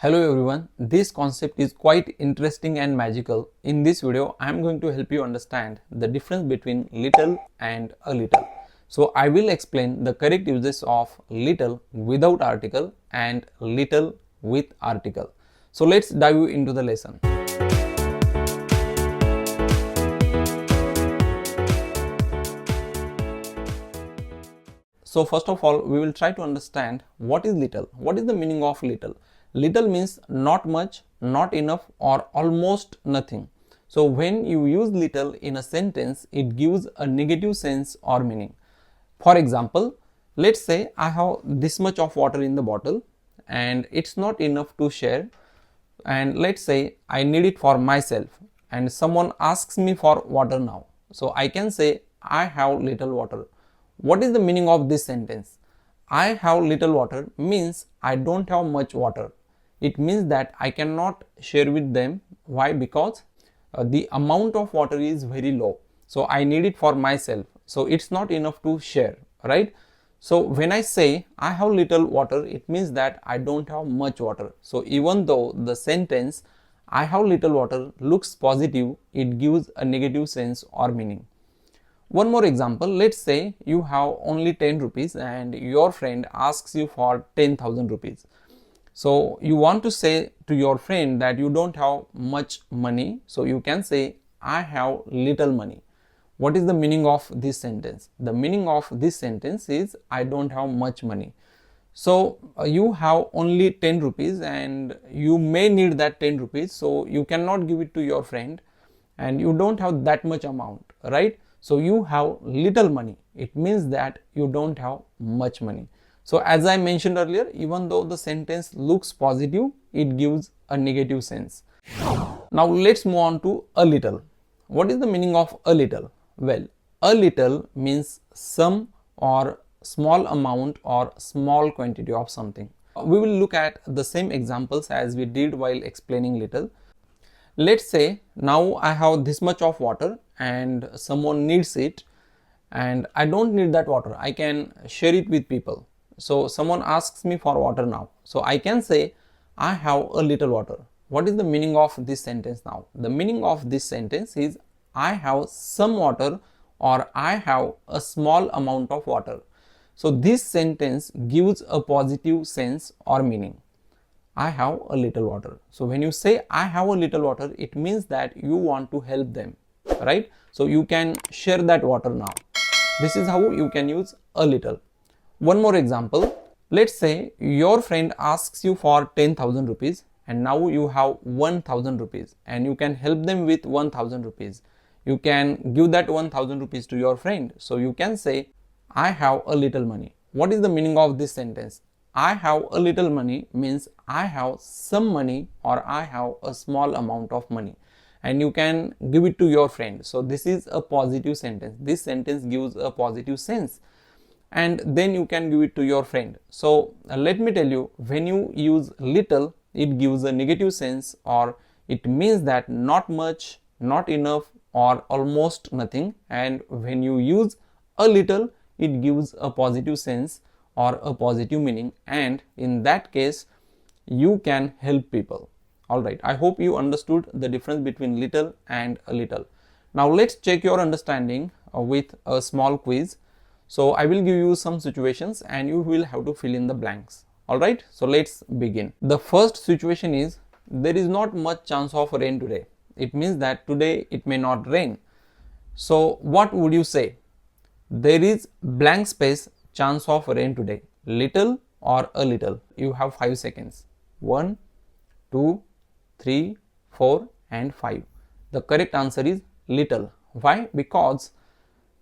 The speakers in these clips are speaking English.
Hello everyone, this concept is quite interesting and magical. In this video, I am going to help you understand the difference between little and a little. So I will explain the correct uses of little without article and little with article. So let's dive into the lesson. So first of all, we will try to understand what is little. What is the meaning of little? Little means not much, not enough, or almost nothing. So when you use little in a sentence, it gives a negative sense or meaning. For example, let's say I have this much of water in the bottle and it's not enough to share, and let's say I need it for myself and someone asks me for water now. So I can say I have little water. What is the meaning of this sentence? I have little water means I don't have much water. It means that I cannot share with them. Why? Because the amount of water is very low. So I need it for myself. So it's not enough to share, right? So when I say I have little water, it means that I don't have much water. So even though the sentence I have little water looks positive, it gives a negative sense or meaning. One more example, let's say you have only 10 rupees and your friend asks you for 10,000 rupees. So you want to say to your friend that you don't have much money. So you can say I have little money. What is the meaning of this sentence? The meaning of this sentence is I don't have much money. So you have only 10 rupees and you may need that 10 rupees. So you cannot give it to your friend and you don't have that much amount, right? So you have little money. It means that you don't have much money. So as I mentioned earlier, even though the sentence looks positive, it gives a negative sense. Now let's move on to a little. What is the meaning of a little? Well, a little means some or small amount or small quantity of something. We will look at the same examples as we did while explaining little. Let's say now I have this much of water and someone needs it and I don't need that water. I can share it with people. So someone asks me for water now. So I can say I have a little water. What is the meaning of this sentence now? The meaning of this sentence is I have some water or I have a small amount of water. So this sentence gives a positive sense or meaning. I have a little water. So when you say I have a little water, it means that you want to help them, right? So you can share that water now. This is how you can use a little. One more example. Let's say your friend asks you for 10,000 rupees and now you have 1,000 rupees and you can help them with 1,000 rupees. You can give that 1,000 rupees to your friend. So you can say I have a little money. What is the meaning of this sentence? I have a little money means I have some money or I have a small amount of money and you can give it to your friend. So this is a positive sentence. This sentence gives a positive sense and then you can give it to your friend. So let me tell you, when you use little, it gives a negative sense or it means that not much, not enough or almost nothing. And when you use a little, it gives a positive sense or a positive meaning, and in that case you can help people. Alright, I hope you understood the difference between little and a little. Now let's check your understanding with a small quiz. So I will give you some situations and you will have to fill in the blanks. Alright, so let's begin. The first situation is there is not much chance of rain today. It means that today it may not rain. So what would you say? There is blank space chance of rain today, little or a little. You have 5 seconds. 1, 2, 3, 4 and 5. The correct answer is little. Why? Because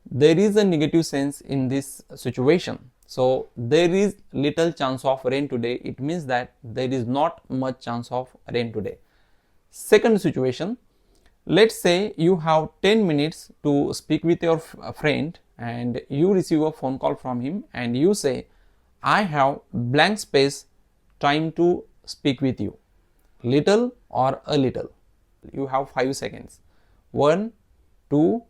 there is a negative sense in this situation. So there is little chance of rain today. It means that there is not much chance of rain today. Second situation, let's say you have 10 minutes to speak with your friend and you receive a phone call from him and you say I have blank space time to speak with you, little or a little. You have 5 seconds. 1, 2,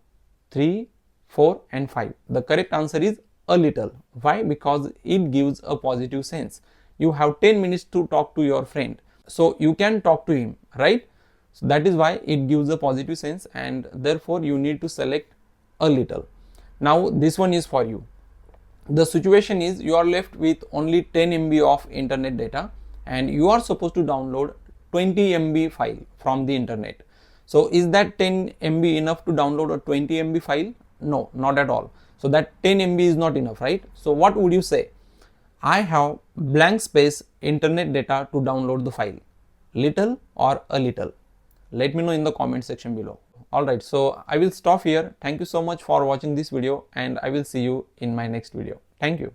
3, 4 and 5. The correct answer is a little. Why? Because it gives a positive sense. You have 10 minutes to talk to your friend. so you can talk to him, right? So that is why it gives a positive sense, and therefore you need to select a little. Now this one is for you. The situation is you are left with only 10 MB of internet data and you are supposed to download 20 MB file from the internet. So is that 10 MB enough to download a 20 MB file? No, not at all. So that 10 MB is not enough, right? So what would you say? I have blank space internet data to download the file. Little or a little? Let me know in the comment section below. Alright, so I will stop here. Thank you so much for watching this video and I will see you in my next video. Thank you.